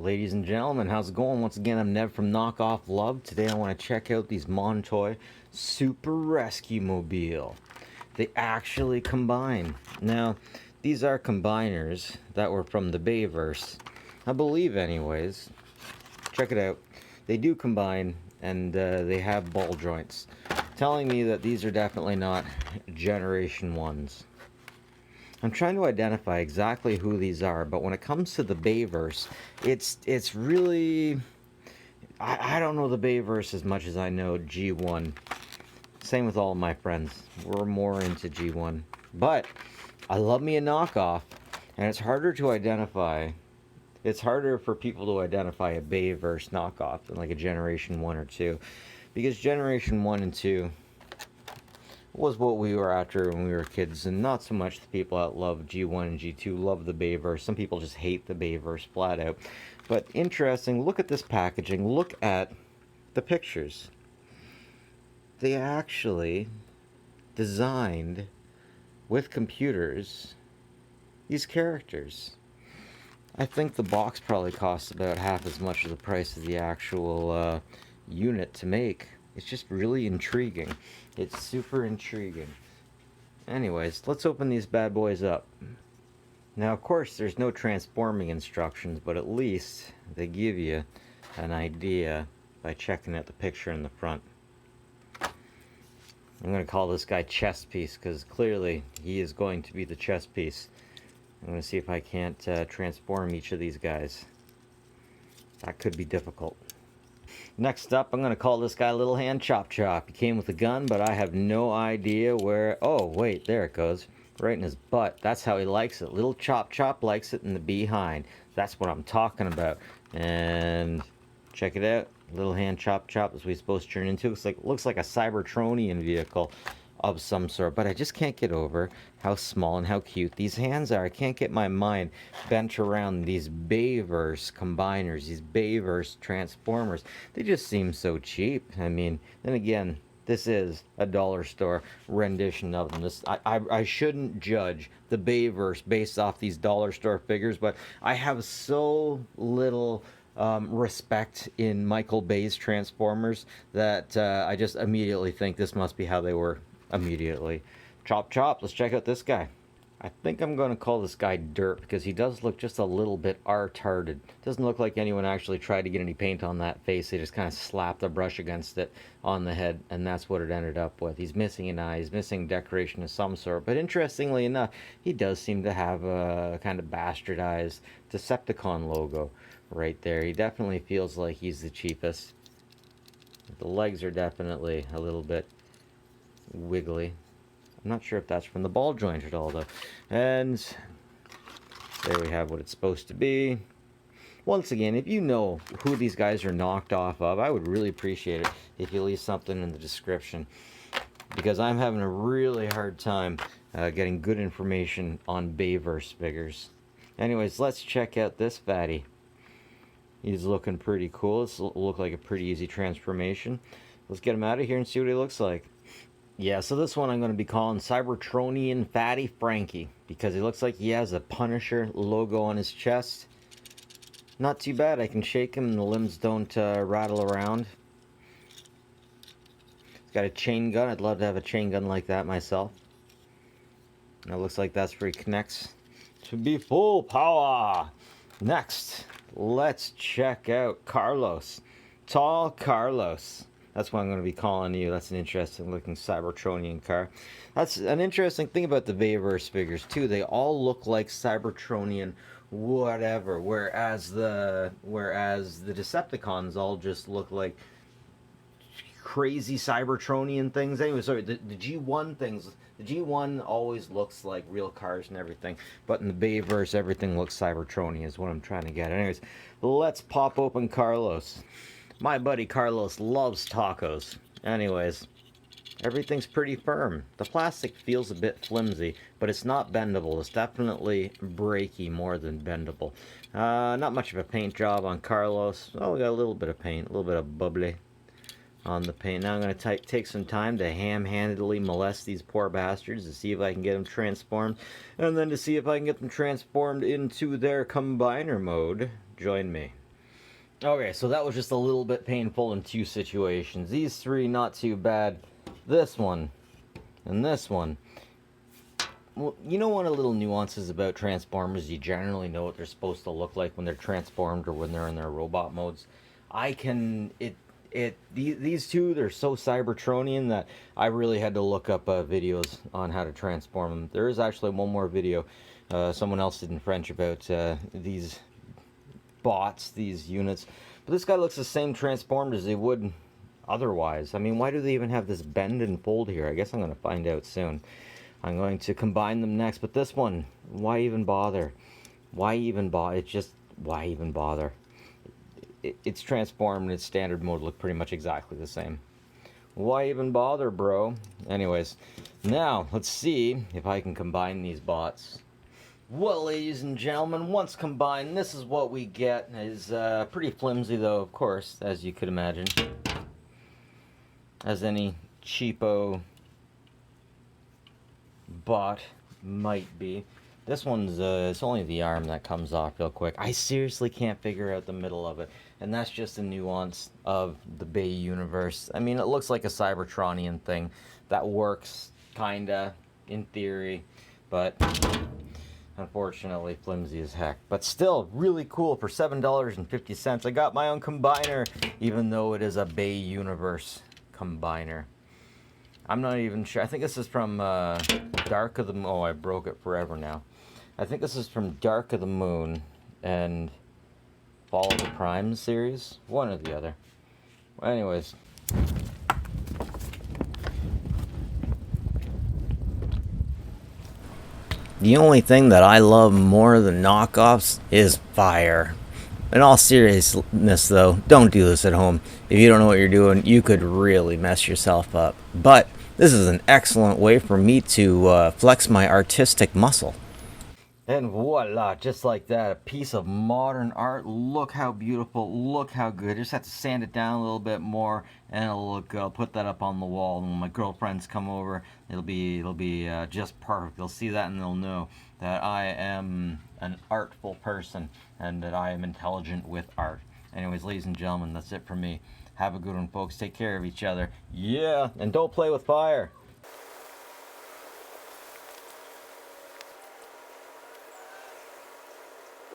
Ladies and gentlemen, how's it going? Once again, I'm Nev from Knockoff Love. Today I want to check out these Montoy Super Rescue Mobile. They actually combine. Now, these are combiners that were from the Bayverse. I believe anyways. Check it out. They do combine, and they have ball joints. Telling me that these are definitely not Generation 1s. I'm trying to identify exactly who these are, but when it comes to the Bayverse, it's really... I don't know the Bayverse as much as I know G1. Same with all of my friends. We're more into G1. But I love me a knockoff, and it's harder to identify. It's harder for people to identify a Bayverse knockoff than like a Generation 1 or 2. Because Generation 1 and 2 was what we were after when we were kids, and not so much the people that love G1 and G2 love the Bayverse. Some people just hate the Bayverse flat out. But interesting, look at this packaging, look at the pictures. They actually designed with computers these characters. I think the box probably costs about half as much as the price of the actual unit to make. It's just really intriguing. It's super intriguing. Anyways, let's open these bad boys up. Now, of course, there's no transforming instructions, but at least they give you an idea by checking out the picture in the front. I'm going to call this guy chess piece because clearly he is going to be the chess piece. I'm going to see if I can't transform each of these guys. That could be difficult. Next up, I'm going to call this guy Little Hand Chop Chop. He came with a gun, but I have no idea where... Oh, wait, there it goes. Right in his butt. That's how he likes it. Little Chop Chop likes it in the behind. That's what I'm talking about. And check it out. Little Hand Chop Chop is what he's supposed to turn into. Looks like a Cybertronian vehicle of some sort, but I just can't get over how small and how cute these hands are. I can't get my mind bent around these Bayverse combiners, these Bayverse Transformers. They just seem so cheap. I mean, then again, this is a dollar store rendition of them. I shouldn't judge the Bayverse based off these dollar store figures, but I have so little respect in Michel Bay's Transformers that I just immediately think this must be how they were. Immediately. Chop chop, let's check out this guy. I think I'm going to call this guy Dirt because he does look just a little bit art-hearted. Doesn't look like anyone actually tried to get any paint on that face. They just kind of slapped a brush against it on the head, and that's what it ended up with. He's missing an eye, he's missing decoration of some sort, but interestingly enough, he does seem to have a kind of bastardized Decepticon logo right there. He definitely feels like he's the cheapest. The legs are definitely a little bit wiggly. I'm not sure if that's from the ball joint at all though. And there we have what it's supposed to be. Once again, if you know who these guys are knocked off of, I would really appreciate it if you leave something in the description, because I'm having a really hard time getting good information on Bayverse figures. Anyways, let's check out this fatty. He's looking pretty cool. This will look like a pretty easy transformation. Let's get him out of here and see what he looks like. Yeah, so this one I'm going to be calling Cybertronian Fatty Frankie, because he looks like he has a Punisher logo on his chest. Not too bad. I can shake him and the limbs don't rattle around. He's got a chain gun. I'd love to have a chain gun like that myself. And it looks like that's where he connects to be full power. Next, let's check out Carlos. Tall Carlos. That's what I'm going to be calling you. That's an interesting looking Cybertronian car. That's an interesting thing about the Bayverse figures too. They all look like Cybertronian whatever, whereas the Decepticons all just look like crazy Cybertronian things. Anyway, sorry, the G1 things, the G1 always looks like real cars and everything, but in the Bayverse everything looks Cybertronian is what I'm trying to get. Anyways, let's pop open Carlos. My buddy Carlos loves tacos. Anyways, everything's pretty firm. The plastic feels a bit flimsy, but it's not bendable. It's definitely breaky more than bendable. Not much of a paint job on Carlos. Oh, we got a little bit of paint, a little bit of bubbly on the paint. Now I'm going to take some time to ham-handedly molest these poor bastards to see if I can get them transformed, and then to see if I can get them transformed into their combiner mode. Join me. Okay, so that was just a little bit painful in two situations. These three, not too bad. This one, and this one. Well, you know, one of the little nuances about Transformers, you generally know what they're supposed to look like when they're transformed or when they're in their robot modes. These two, they're so Cybertronian that I really had to look up videos on how to transform them. There is actually one more video someone else did in French about these bots, these units. But this guy looks the same transformed as they would otherwise. I mean, why do they even have this bend and fold here? I guess I'm going to find out soon. I'm going to combine them next, but this one, why even bother? Why even bother? It's just, why even bother? It's transformed and its standard mode look pretty much exactly the same. Why even bother, bro? Anyways, now let's see if I can combine these bots. Well, ladies and gentlemen, once combined, this is what we get. It's pretty flimsy, though, of course, as you could imagine. As any cheapo bot might be. This one's, it's only the arm that comes off real quick. I seriously can't figure out the middle of it. And that's just a nuance of the Bay universe. I mean, it looks like a Cybertronian thing. That works, kinda, in theory. But unfortunately, flimsy as heck. But still, really cool for $7.50. I got my own combiner, even though it is a Bay Universe combiner. I'm not even sure. I think this is from Dark of the Moon. Oh, I broke it forever now. I think this is from Dark of the Moon and Fall of the Prime series. One or the other. Well, anyways. The only thing that I love more than knockoffs is fire. In all seriousness, though, don't do this at home. If you don't know what you're doing, you could really mess yourself up. But this is an excellent way for me to flex my artistic muscle. And voila, just like that, a piece of modern art. Look how beautiful, look how good. Just have to sand it down a little bit more, and it'll look. I'll put that up on the wall, and when my girlfriends come over, it'll be just perfect. They'll see that, and they'll know that I am an artful person, and that I am intelligent with art. Anyways, ladies and gentlemen, that's it for me. Have a good one, folks. Take care of each other. Yeah, and don't play with fire.